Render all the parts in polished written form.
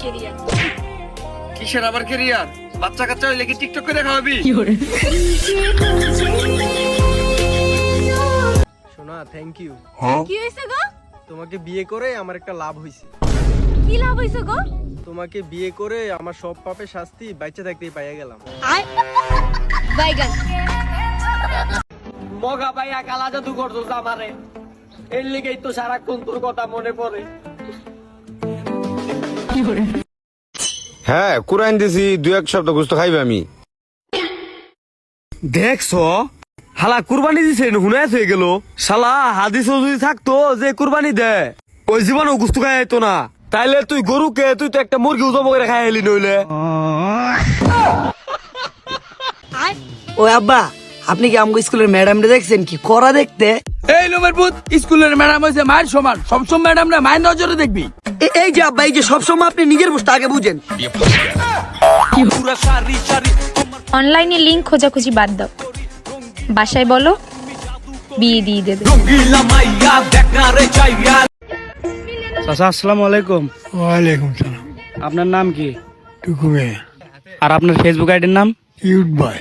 Career. কিসের আবার career? বাচ্চা কাচ্চা হইলে কি টিকটক করে খাওয়াবি? শোনা, থ্যাংক ইউ। কি হইছে গো? তোমাকে বিয়ে করে আমার একটা লাভ হইছে। কি লাভ হইছে গো? তোমাকে বিয়ে করে আমার সব পাপের শাস্তি বাইচে থাকতেই পাইয়া গেলাম। আয় বাইগান। মগা ভাইয়া কালা জাদু করতো আমারে, এর লিগেই তো সারাক্ষণ তোর কথা মনে পড়ে। হ্যাঁ, কুরআন দিছি, 2-1 শব্দ গুস্ত খাইবে আমি। দেখছো হালা কুরবানি দিছে হুনায় হয়ে গেল। শালা হাদিস যদি থাকতো যে কুরবানি দে ওই জীবনও গুস্তু খাই যেত না। তাইলে তুই গরুকে তুই তো একটা মুরগি উজব করে খাই এলি নইলে। ও আব্বা, আপনি কি আমগো স্কুলের ম্যাডামটা দেখছেন কি করা দেখতে? এই লোমের ভূত, স্কুলের ম্যাডাম হয়েছে মায়ের সমান, সবসময় ম্যাডাম না মায়ের নজরে দেখবি। এই যে আব্বা, এই যে সবসময় আপনি নিজের বস্তু আগে বুঝেন। অনলাইনে লিংক খোঁজাখুঁজি বাদ দাও, বাসায় বলো বিয়ে দিয়ে দেবে। চাচা আসসালামু আলাইকুম। ওয়ালাইকুম সালাম। আপনার নাম কি? টুকু ভাই। আর আপনার ফেসবুক আইডির নাম? কিউট ভাই।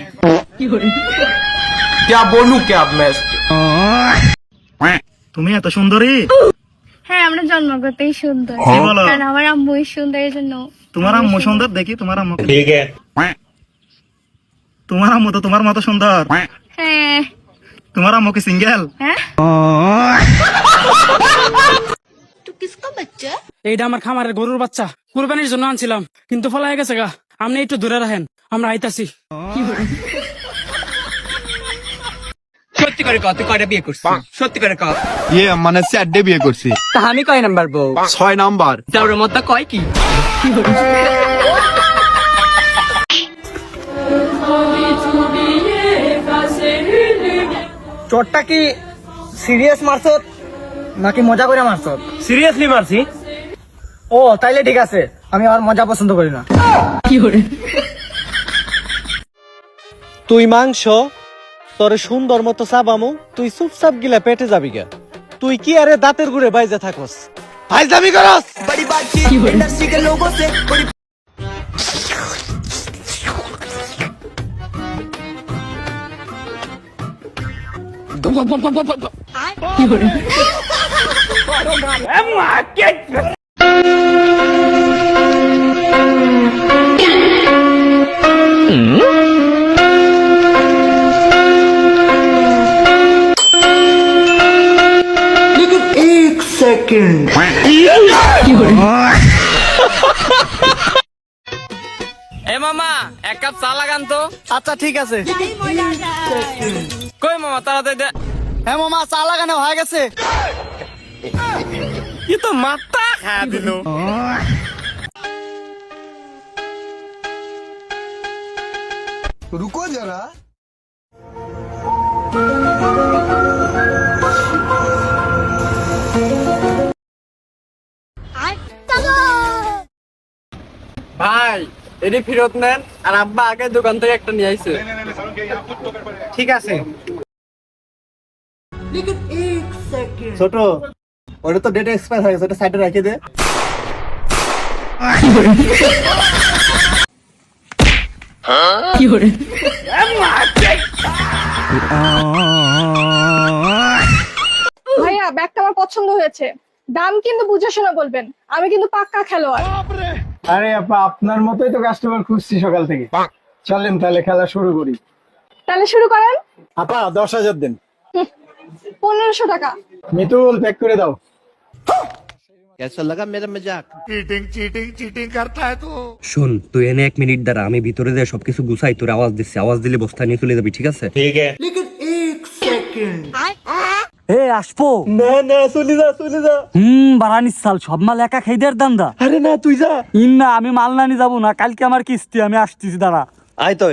তুমি এত সুন্দরী? হ্যাঁ, আমরা জন্মগতই সুন্দর, কি বলো? কারণ আমার আম্মু সুন্দর, এই জন্য। তোমার আম্মু সুন্দর? দেখি তোমার আম্মু। তোমার আম্মু তো তোমার মতো সুন্দর। হ্যাঁ। তোমার আম্মু কি সিঙ্গেল? হ্যাঁ। এইটা আমার খামারের গরুর বাচ্চা, কুরবানির জন্য আনছিলাম, কিন্তু ফলাই গেছে গা। আপনি একটু দূরে রাখেন, আমরা আইতাছি। সত্যি করে কত কয়টা বিয়ে করছিস? সত্যি করে কত? মানে 4 বিয়ে করছি। তা আমি কয় নাম্বার বউ? 6 নাম্বার। যাওয়ার মধ্যে কয় কি? চোরটা কি সিরিয়াস মারছো নাকি মজা করে মারছো? সিরিয়াসলি মারছি। ও তাইলে ঠিক আছে, আমি আর মজা পছন্দ করি না। তুই মাংস, তোরে সুন্দর মতো চাবামু, তুই চুপচাপ গিলা পেটে যাবি গে। তুই কি আরে দাঁতের গুড়ে বাইজা থাকস? ফাইজলামি করস? এ মামা, এক কাপ চা লাগান তো। আচ্ছা ঠিক আছে। কই মামা, তাড়াতাড়ি দে। হ্যাঁ মামা, চা লাগানো হয়ে গেছে। কি তো মাথা খায়া দিল। রুকো যারা। ভাই, এটি ফেরত নেন, আর আব্বা আগে দোকান থেকে একটা নিয়ে আইছে। ঠিক আছে। ছোট, ওটা তো ডেট এক্সপায়ার হয়ে গেছে, ওটা সাইডে রেখে দে। ভাইয়া, ব্যাগটা আমার পছন্দ হয়েছে, দাম কিন্তু বুঝে শুনে বলবেন, আমি কিন্তু পাক্কা খেলোয়াড়। আরে আপা, আপনার মতোই তো কাস্টমার খুঁজছি সকাল থেকে। চলেন তাহলে খেলা শুরু করি। তাহলে শুরু করেন। আপা 10,000 দেন। 1500 টাকা। মিতুল প্যাক করে দাও। শোন, তুই এনে 1 মিনিট দাঁড়া, আমি ভিতরে দিয়ে সবকিছু গুছাই, তোর আওয়াজ দিচ্ছি, আওয়াজ দিলে বস্তা নিয়ে চলে যাবি, ঠিক আছে? এ আসবো না না, চলে যা চলে যা। বারানিস সাল সব মাল একা খেয়ে দেয় দাম দা। আরে না, তুই যা। না, আমি মাল নানি যাবো না, কালকে আমার কিস্তি, আমি আসতেছি, দাঁড়া। আয় তো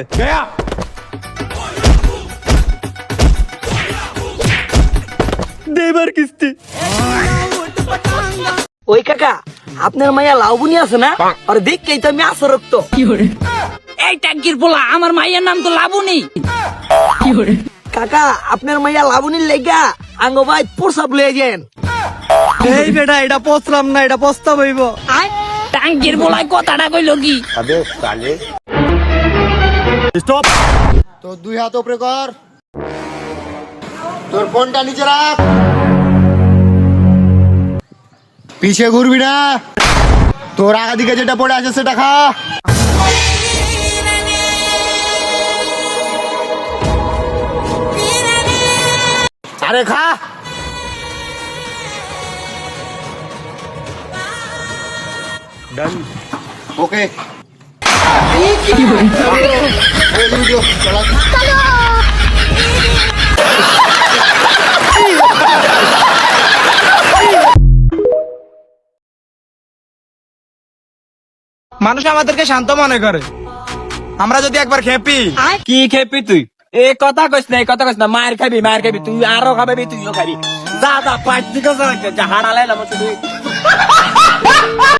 দেবার কিস্তি। ওই কাকা, আপনার মাইয়া লাউবুনি আছে না? আর দেখকেই তো আমি আসর রক্ত। এই ট্যাঙ্কির পোলা, আমার মাইয়ের নাম তো লাবণী। কাকা, আপনার মাইয়া লাবুনির লেগা আঙ্গ ভাই প্রসাব লয়ে যান। এই বেটা, এটা পচলাম না, এটা পস্তাব হইব। টাঙ্কির বলাই কথাটা কইল কি স্টপ। তো 2 হাত উপরে কর, তোর ফোনটা নিচে রাখ, পিছে ঘুরবি না, তোর আগা দিকে যেটা পড়ে আছে সেটা খা। আরে খা। ডান। ওকে মানুষ আমাদেরকে শান্ত মনে করে, আমরা যদি একবার খেপি। কি খেপি তুই? এ কথা কইস না, মায়ের খাবি তুই, আরো খাবি, তুইও খাবি। যা পাঁচ দিকে যা হারালাই না শুধু।